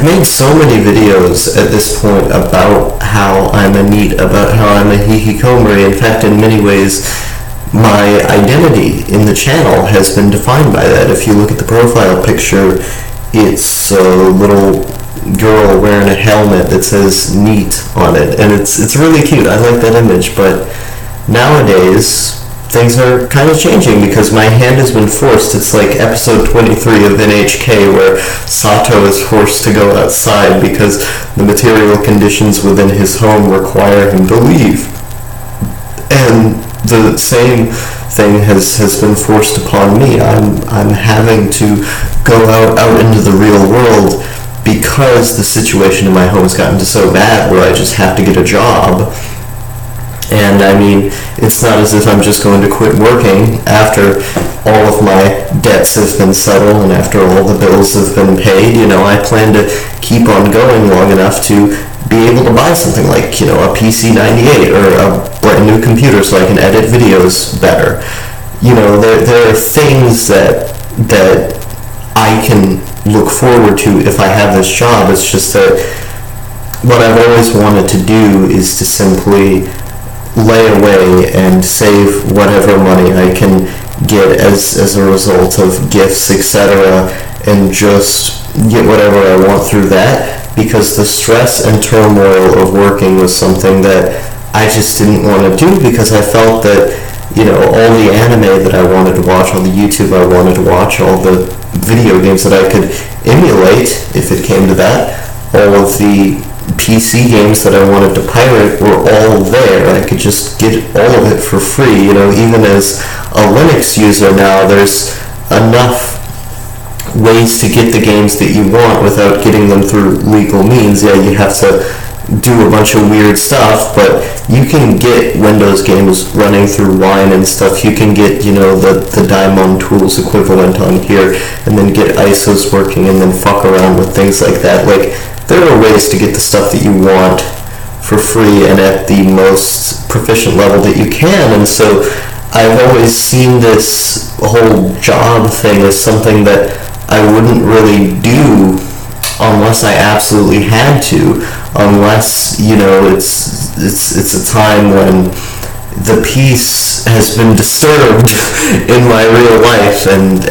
I've made so many videos at this point about how I'm a NEET, about how I'm a hikikomori. In fact, in many ways, my identity in the channel has been defined by that. If you look at the profile picture, it's a little girl wearing a helmet that says NEET on it, and it's really cute. I like that image, but nowadays things are kind of changing because my hand has been forced. It's like episode 23 of NHK where Sato is forced to go outside because the material conditions within his home require him to leave. And the same thing has been forced upon me. I'm having to go out into the real world because the situation in my home has gotten so bad where I just have to get a job. And I mean, it's not as if I'm just going to quit working after all of my debts have been settled and after all the bills have been paid. You know, I plan to keep on going long enough to be able to buy something like, you know, a PC-98 or a brand new computer so I can edit videos better. You know, there are things that I can look forward to if I have this job. It's just that what I've always wanted to do is to simply lay away and save whatever money I can get as a result of gifts, etc., and just get whatever I want through that, because the stress and turmoil of working was something that I just didn't want to do, because I felt that, you know, all the anime that I wanted to watch, all the YouTube I wanted to watch, all the video games that I could emulate, if it came to that, all of the PC games that I wanted to pirate were all there. I could just get all of it for free. You know, even as a Linux user now, there's enough ways to get the games that you want without getting them through legal means. Yeah, you have to do a bunch of weird stuff, but you can get Windows games running through Wine and stuff. You can get, you know, the Daimon Tools equivalent on here, and then get ISOs working, and then fuck around with things like that. Like, there are ways to get the stuff that you want for free and at the most proficient level that you can, and so I've always seen this whole job thing as something that I wouldn't really do unless I absolutely had to, unless, you know, it's a time when the peace has been disturbed in my real life, and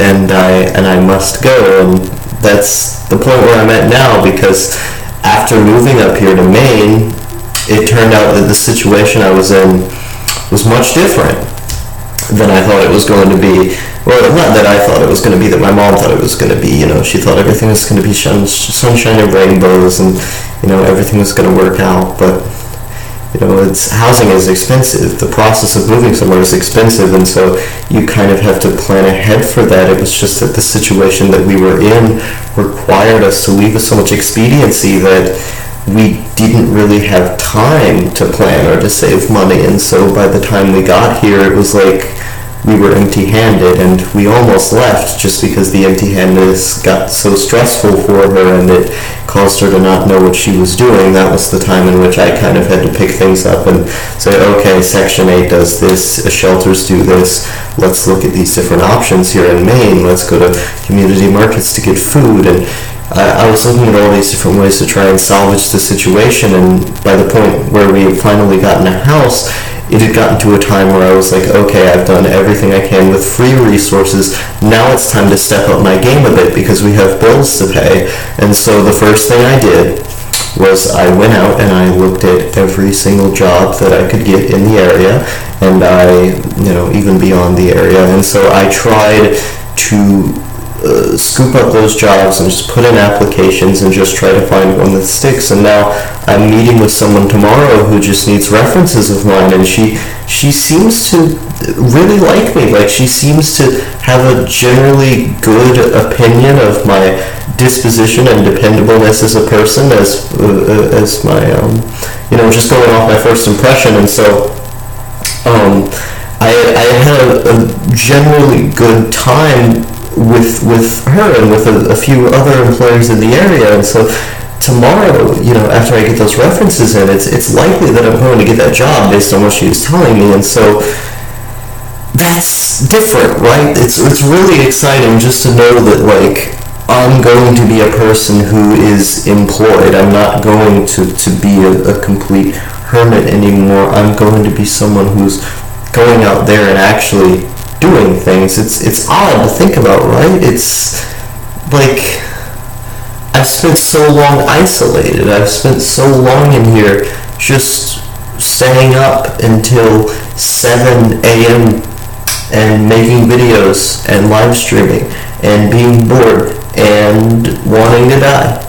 I must go. And that's the point where I'm at now, because after moving up here to Maine, it turned out that the situation I was in was much different than I thought it was going to be. Well, not that I thought it was going to be, that my mom thought it was going to be. You know, she thought everything was going to be sunshine and rainbows, and, you know, everything was going to work out. But, you know, housing is expensive. The process of moving somewhere is expensive, and so you kind of have to plan ahead for that. It was just that the situation that we were in required us to leave with so much expediency that we didn't really have time to plan or to save money. And so by the time we got here, it was like we were empty-handed, and we almost left just because the empty-handedness got so stressful for her and it caused her to not know what she was doing. That was the time in which I kind of had to pick things up and say, okay, Section 8 does this, shelters do this, let's look at these different options here in Maine, let's go to community markets to get food. And I was looking at all these different ways to try and salvage the situation, and by the point where we had finally gotten a house, it had gotten to a time where I was like, okay, I've done everything I can with free resources. Now it's time to step up my game a bit because we have bills to pay. And so the first thing I did was I went out and I looked at every single job that I could get in the area, and I, you know, even beyond the area. And so I tried to scoop up those jobs and just put in applications and just try to find one that sticks. And now I'm meeting with someone tomorrow who just needs references of mine, and she seems to really like me. Like, she seems to have a generally good opinion of my disposition and dependableness as a person, as my you know, just going off my first impression. And so I had a generally good time with her and with a few other employers in the area. And so tomorrow, you know, after I get those references in, it's likely that I'm going to get that job based on what she was telling me. And so that's different, right? It's really exciting just to know that, like, I'm going to be a person who is employed. I'm not going to be a complete hermit anymore. I'm going to be someone who's going out there and actually doing things. It's odd to think about, right? It's like, I've spent so long isolated. I've spent so long in here just staying up until 7 a.m. and making videos and live streaming and being bored and wanting to die,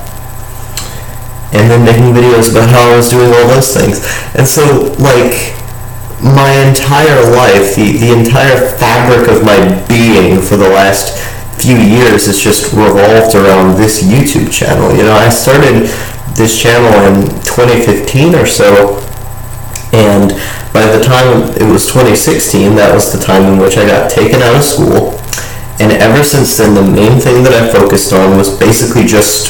and then making videos about how I was doing all those things. And so, like, my entire life, the entire fabric of my being for the last few years has just revolved around this YouTube channel. You know, I started this channel in 2015 or so, and by the time it was 2016, that was the time in which I got taken out of school. And ever since then, the main thing that I focused on was basically just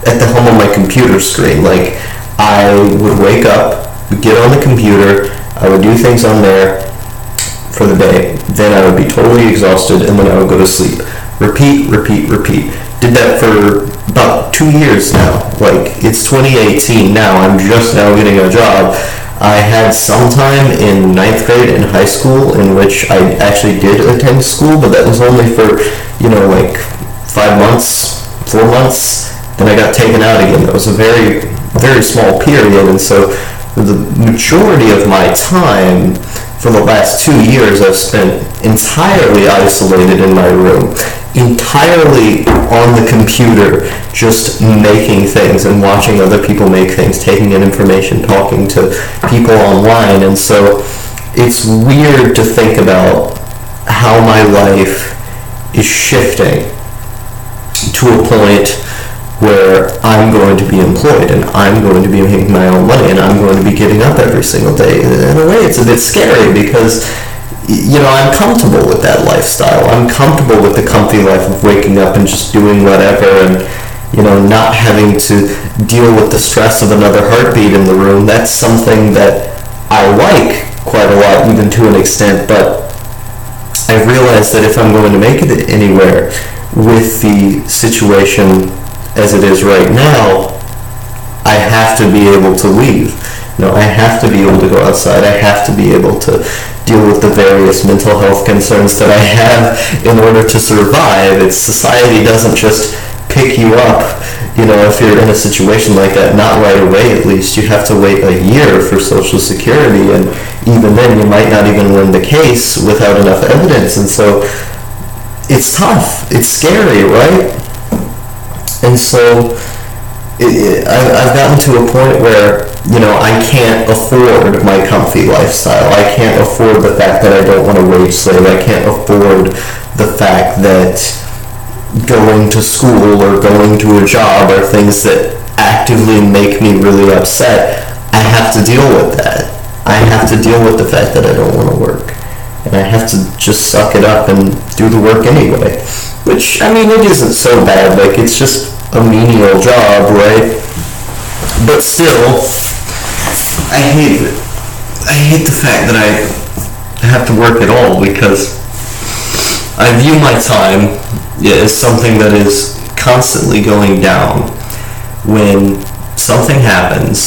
at the helm of my computer screen. Like, I would wake up, get on the computer, I would do things on there for the day, then I would be totally exhausted, and then I would go to sleep. Repeat, repeat, repeat. Did that for about 2 years now. Like, it's 2018 now, I'm just now getting a job. I had some time in 9th grade in high school in which I actually did attend school, but that was only for, you know, like 5 months, 4 months. Then I got taken out again. That was a very, very small period, and so the majority of my time for the last 2 years I've spent entirely isolated in my room, entirely on the computer, just making things and watching other people make things, taking in information, talking to people online. And so it's weird to think about how my life is shifting to a point where I'm going to be employed and I'm going to be making my own money and I'm going to be getting up every single day. In a way, it's a bit scary because, you know, I'm comfortable with that lifestyle. I'm comfortable with the comfy life of waking up and just doing whatever and, you know, not having to deal with the stress of another heartbeat in the room. That's something that I like quite a lot, even to an extent, but I realize that if I'm going to make it anywhere with the situation as it is right now, I have to be able to leave. You know, I have to be able to go outside. I have to be able to deal with the various mental health concerns that I have in order to survive. It's society doesn't just pick you up, you know, if you're in a situation like that, not right away at least. You have to wait a year for Social Security, and even then you might not even win the case without enough evidence. And so it's tough. It's scary, right? And so I've gotten to a point where, you know, I can't afford my comfy lifestyle. I can't afford the fact that I don't want to wage slave. I can't afford the fact that going to school or going to a job are things that actively make me really upset. I have to deal with that. I have to deal with the fact that I don't want to work. And I have to just suck it up and do the work anyway. Which, I mean, it isn't so bad. Like, it's just a menial job, right? But still, I hate it. I hate the fact that I have to work at all, because I view my time as something that is constantly going down. When something happens,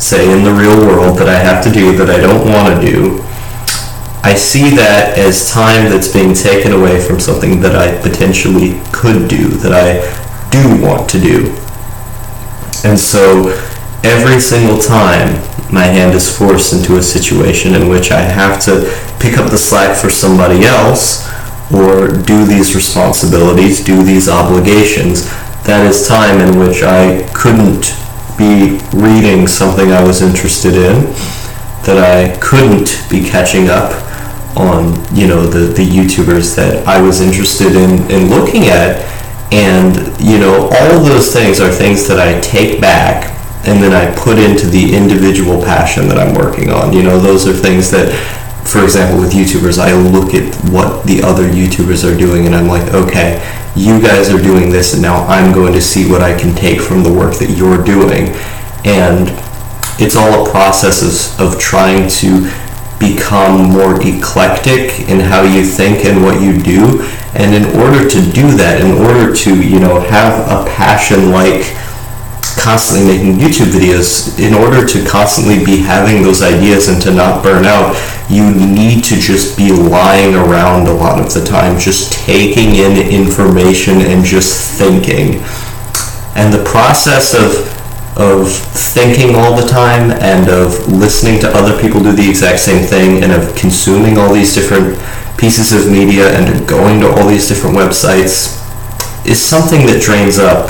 say in the real world, that I have to do that I don't want to do, I see that as time that's being taken away from something that I potentially could do, that I do want to do. And so every single time my hand is forced into a situation in which I have to pick up the slack for somebody else or do these responsibilities, do these obligations, that is time in which I couldn't be reading something I was interested in, that I couldn't be catching up on, you know, the YouTubers that I was interested in looking at. And, you know, all of those things are things that I take back and then I put into the individual passion that I'm working on. You know, those are things that, for example, with YouTubers, I look at what the other YouTubers are doing and I'm like, okay, you guys are doing this and now I'm going to see what I can take from the work that you're doing. And it's all a process of trying to become more eclectic in how you think and what you do, And in order to do that, in order to, have a passion like constantly making YouTube videos, in order to constantly be having those ideas and to not burn out, you need to just be lying around a lot of the time, just taking in information and just thinking. And the process of thinking all the time and of listening to other people do the exact same thing and of consuming all these different pieces of media and of going to all these different websites is something that drains up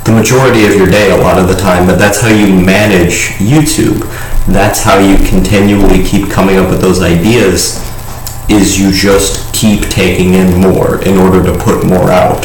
the majority of your day a lot of the time, but that's how you manage YouTube. That's how you continually keep coming up with those ideas, is you just keep taking in more in order to put more out.